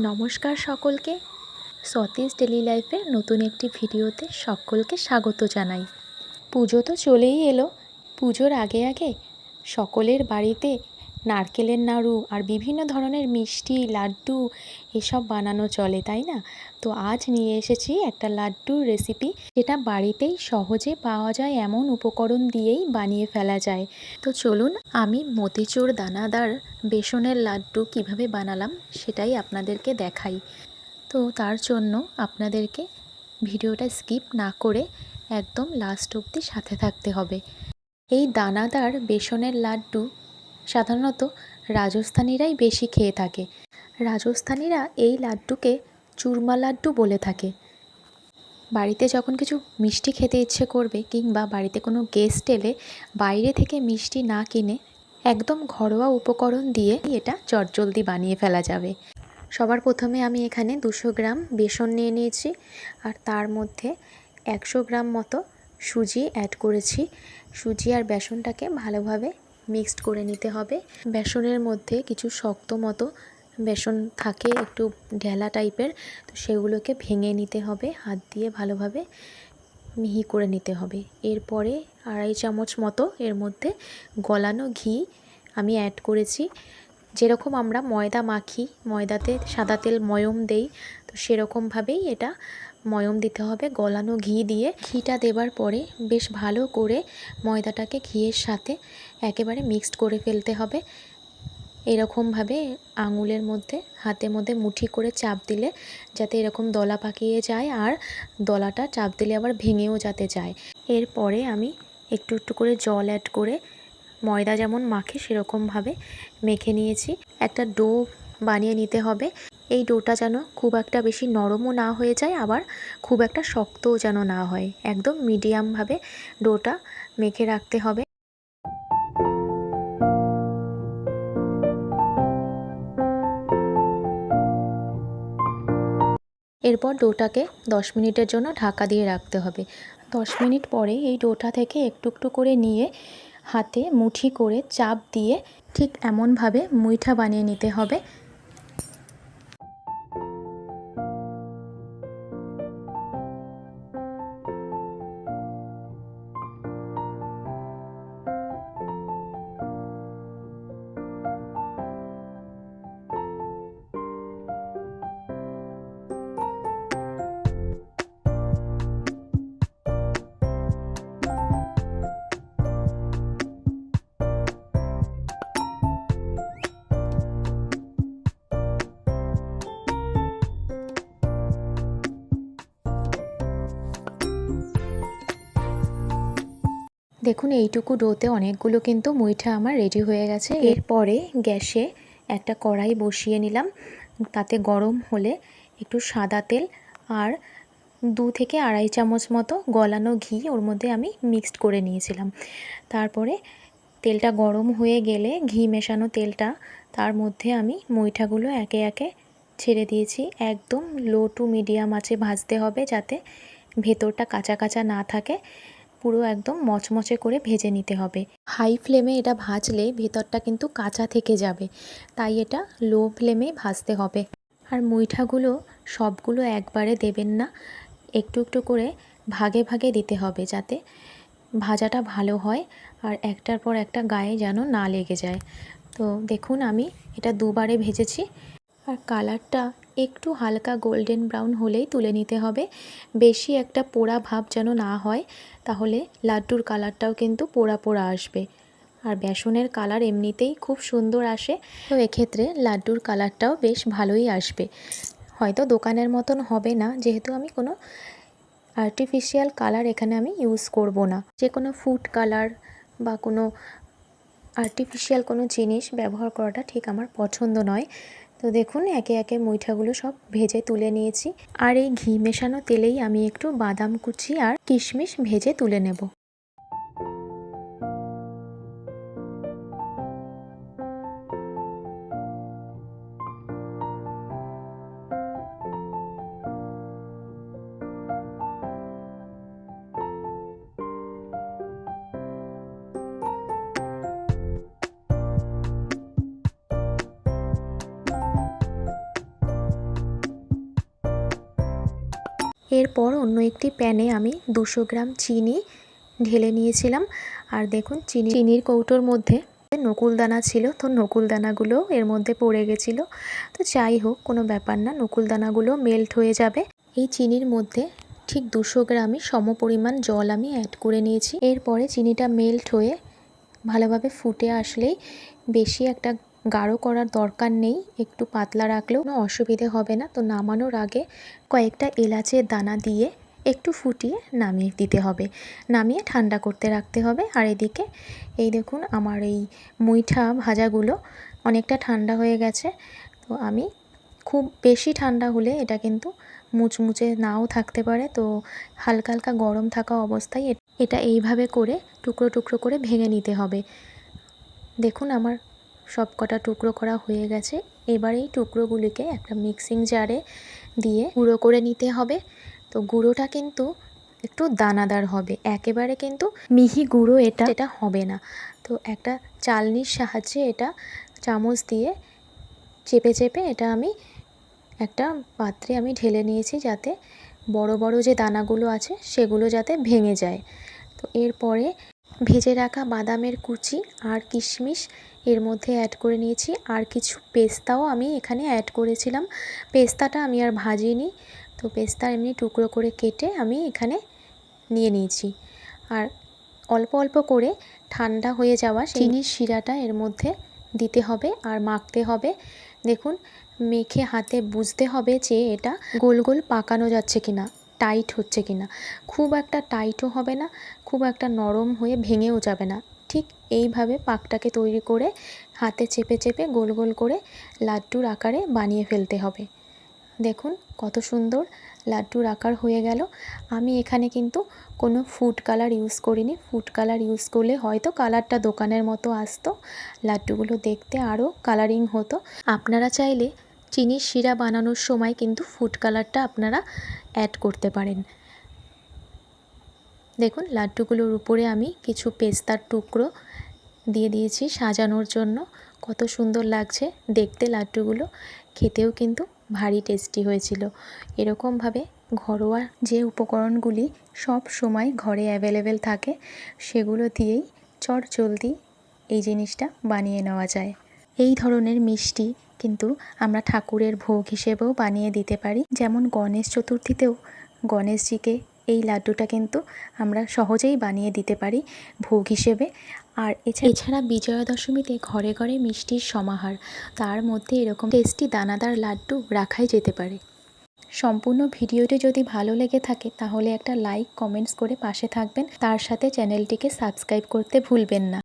নমস্কার সকলকে। সতীশ ডেলি লাইফের নতুন একটি ভিডিওতে সকলকে স্বাগত জানাই। পুজো তো চলেই এলো। পুজোর আগে আগে সকলের বাড়িতে নারকেলের নাড়ু আর বিভিন্ন ধরনের মিষ্টি লাড্ডু এসব বানানো চলে, তাই না? তো আজ নিয়ে এসেছি একটা লাড্ডুর রেসিপি, যেটা বাড়িতেই সহজে পাওয়া যায় এমন উপকরণ দিয়েই বানিয়ে ফেলা যায়। তো চলুন আমি মতিচুর দানাদার বেসনের লাড্ডু কিভাবে বানালাম সেটাই আপনাদেরকে দেখাই। তো তার জন্য আপনাদেরকে ভিডিওটা স্কিপ না করে একদম লাস্ট অবধি সাথে থাকতে হবে। এই দানাদার বেসনের লাড্ডু সাধারণত রাজস্থানীরাই বেশি খেয়ে থাকে। রাজস্থানীরা এই লাড্ডুকে চুরমা লাড্ডু বলে থাকে। বাড়িতে যখন কিছু মিষ্টি খেতে ইচ্ছে করবে কিংবা বাড়িতে কোনো গেস্ট এলে বাইরে থেকে মিষ্টি না কিনে একদম ঘরোয়া উপকরণ দিয়ে এটা চটজলদি বানিয়ে ফেলা যাবে। সবার প্রথমে আমি এখানে 200 গ্রাম বেসন নিয়ে নিয়েছি আর তার মধ্যে 100 গ্রাম মতো সুজি অ্যাড করেছি। সুজি আর বেসনটাকে ভালোভাবে মিক্সড করে নিতে হবে। বেসনের মধ্যে কিছু শক্ত মতো বেসন থাকে, একটু ঢেলা টাইপের, তো সেগুলোকে ভেঙে নিতে হবে, হাত দিয়ে ভালোভাবে মিহি করে নিতে হবে। এরপরে 2.5 চামচ মতো এর মধ্যে গলানো ঘি আমি অ্যাড করেছি। যেরকম আমরা ময়দা মাখি, ময়দাতে সাদা তেল ময়ম দেই, তো সেরকমভাবেই এটা ময়ম দিতে হবে গলানো ঘি দিয়ে। ঘিটা দেবার পরে বেশ ভালো করে ময়দাটাকে ঘিয়ের সাথে একেবারে মিক্সড করে ফেলতে হবে। এরকমভাবে আঙুলের মধ্যে হাতের মধ্যে মুঠি করে চাপ দিলে যাতে এরকম দলা পাকিয়ে যায়, আর দলাটা চাপ দিলে আবার ভেঙেও যাতে যায়। এরপরে আমি একটু একটু করে জল অ্যাড করে ময়দা যেমন মাখে সেরকমভাবে মেখে নিয়েছি। একটা ডো বানিয়ে নিতে হবে। এই ডোটা যেন খুব একটা বেশি নরমও না হয়ে যায়, আবার খুব একটা শক্তও যেন না হয়, একদম মিডিয়ামভাবে ডোটা মেখে রাখতে হবে। এরপর ডোটাকে 10 মিনিটের জন্য ঢাকা দিয়ে রাখতে হবে। 10 মিনিট পরে এই ডোটা থেকে একটু একটু করে নিয়ে হাতে মুঠি করে চাপ দিয়ে ঠিক এমনভাবে মুইঠা বানিয়ে নিতে হবে। দেখুন এইটুকু ডোতে অনেকগুলো কিন্তু মুইঠা আমার রেডি হয়ে গেছে। এরপরে গ্যাসে একটা কড়াই বসিয়ে নিলাম। তাতে গরম হলে একটু সাদা তেল আর 2 থেকে 2.5 চামচ মতো গলানো ঘি ওর মধ্যে আমি মিক্সড করে নিয়েছিলাম। তারপরে তেলটা গরম হয়ে গেলে ঘি মেশানো তেলটা, তার মধ্যে আমি মুইঠাগুলো একে একে ছেড়ে দিয়েছি। একদম লো টু মিডিয়াম আঁচে ভাজতে হবে যাতে ভেতরটা কাঁচা কাঁচা না থাকে, পুরো একদম মচমচে করে ভেজে নিতে হবে। হাই ফ্লেমে এটা ভাজলে ভেতরটা কিন্তু কাঁচা থেকে যাবে, তাই এটা লো ফ্লেমে ভাজতে হবে। আর মুইঠাগুলো সবগুলো একবারে দেবেন না, একটু একটু করে ভাগে ভাগে দিতে হবে যাতে ভাজাটা ভালো হয় আর একটার পর একটা গায়ে যেন না লেগে যায়। তো দেখুন আমি এটা দুবারে ভেজেছি আর কালারটা একটু হালকা গোল্ডেন ব্রাউন হলেই তুলে নিতে হবে। বেশি একটা পোড়া ভাব যেন না হয়, তাহলে লাড্ডুর কালারটাও কিন্তু পোড়া পোড়া আসবে। আর বেসনের কালার এমনিতেই খুব সুন্দর আসে, তো এক্ষেত্রে লাড্ডুর কালারটাও বেশ ভালোই আসবে। হয়তো দোকানের মতন হবে না, যেহেতু আমি কোনো আর্টিফিশিয়াল কালার এখানে আমি ইউজ করব না। যে কোনো ফুড কালার বা কোনো আর্টিফিশিয়াল কোনো জিনিস ব্যবহার করাটা ঠিক আমার পছন্দ নয়। তো দেখুন একে একে মুইঠাগুলো সব ভেজে তুলে নিয়েছি। আর এই ঘি মেশানো তেলেই আমি একটু বাদাম কুচি আর কিশমিশ ভেজে তুলে নেব। এরপর অন্য একটি প্যানে আমি 200 গ্রাম চিনি ঢেলে নিয়েছিলাম। আর দেখুন চিনির কৌটোর মধ্যে নকুলদানা ছিল, তো নকুলদানাগুলো এর মধ্যে পড়ে গেছিলো। তো যাই হোক, কোনো ব্যাপার না, নকুলদানাগুলো মেল্ট হয়ে যাবে। এই চিনির মধ্যে ঠিক 200 গ্রামই সমপরিমাণ জল আমি অ্যাড করে নিয়েছি। এরপরে চিনিটা মেল্ট হয়ে ভালোভাবে ফুটে আসলেই, বেশি একটা গাঢ় করার দরকার নেই, একটু পাতলা রাখলেও কোনো অসুবিধে হবে না। তো নামানোর আগে কয়েকটা এলাচের দানা দিয়ে একটু ফুটিয়ে নামিয়ে দিতে হবে, নামিয়ে ঠান্ডা করতে রাখতে হবে। আর এদিকে এই দেখুন আমার এই মুইঠা ভাজাগুলো অনেকটা ঠান্ডা হয়ে গেছে। তো আমি খুব বেশি ঠান্ডা হলে এটা কিন্তু মুচমুচে নাও থাকতে পারে, তো হালকা হালকা গরম থাকা অবস্থায় এটা এইভাবে করে টুকরো টুকরো করে ভেঙে নিতে হবে। দেখুন আমার সব কটা টুকরো করা হয়ে গেছে। এবার এই টুকরোগুলিকে একটা মিক্সিং জারে দিয়ে গুঁড়ো করে নিতে হবে। তো গুঁড়োটা কিন্তু একটু দানাদার হবে, একেবারে কিন্তু মিহি গুঁড়ো এটা হবে না। তো একটা চালনির সাহায্যে এটা চামচ দিয়ে চেপে চেপে এটা আমি একটা পাত্রে আমি ঢেলে নিয়েছি, যাতে বড় বড় যে দানাগুলো আছে সেগুলো যাতে ভেঙে যায়। তো এরপরে ভেজে রাখা বাদামের কুচি আর কিশমিশ এর মধ্যে অ্যাড করে নিয়েছি, আর কিছু পেস্তাও আমি এখানে অ্যাড করেছিলাম। পেস্তাটা আমি আর ভাজিনি, তো পেস্তা এমনি টুকরো করে কেটে আমি এখানে নিয়ে নিয়েছি। আর অল্প অল্প করে ঠান্ডা হয়ে যাওয়া চিনির শিরাটা এর মধ্যে দিতে হবে আর মাখতে হবে। দেখুন মেখে হাতে বুঝতে হবে যে এটা গোল গোল পাকানো যাচ্ছে কিনা, টাইট হচ্ছে কিনা। খুব একটা টাইটও হবে না, খুব একটা নরম হয়ে ভেঙেও যাবে না। ঠিক এইভাবে পাকটাকে তৈরি করে হাতে চেপে চেপে গোল গোল করে লাড্ডুর আকারে বানিয়ে ফেলতে হবে। দেখুন কত সুন্দর লাড্ডুর আকার হয়ে গেল। আমি এখানে কিন্তু কোনো ফুড কালার ইউজ করিনি, ফুড কালার ইউজ করলে হয়তো কালারটা দোকানের মতো আসতো, লাড্ডুগুলো দেখতে আরও কালারিং হতো। আপনারা চাইলে চিনির শিরা বানানোর সময় কিন্তু ফুড কালারটা আপনারা অ্যাড করতে পারেন। দেখুন লাড্ডুগুলোর উপরে আমি কিছু পেস্তার টুকরো দিয়ে দিয়েছি সাজানোর জন্য। কত সুন্দর লাগছে দেখতে লাড্ডুগুলো, খেতেও কিন্তু ভারী টেস্টি হয়েছিল। এরকমভাবে ঘরোয়া যে উপকরণগুলি সব সময় ঘরে অ্যাভেলেবেল থাকে, সেগুলো দিয়েই চটজলদি এই জিনিসটা বানিয়ে নেওয়া যায়। এই ধরনের মিষ্টি কিন্তু আমরা ঠাকুরের ভোগ হিসেবেও বানিয়ে দিতে পারি, যেমন গণেশ চতুর্থীতেও গণেশজিকে এই লাড্ডুটা কিন্তু আমরা সহজেই বানিয়ে দিতে পারি ভোগ হিসেবে। আর এছাড়া বিজয়া দশমীতে ঘরে ঘরে মিষ্টির সমাহার, তার মধ্যে এরকম টেস্টি দানাদার লাড্ডু রাখাই যেতে পারে। সম্পূর্ণ ভিডিওটি যদি ভালো লেগে থাকে তাহলে একটা লাইক কমেন্টস করে পাশে থাকবেন, তার সাথে চ্যানেলটিকে সাবস্ক্রাইব করতে ভুলবেন না।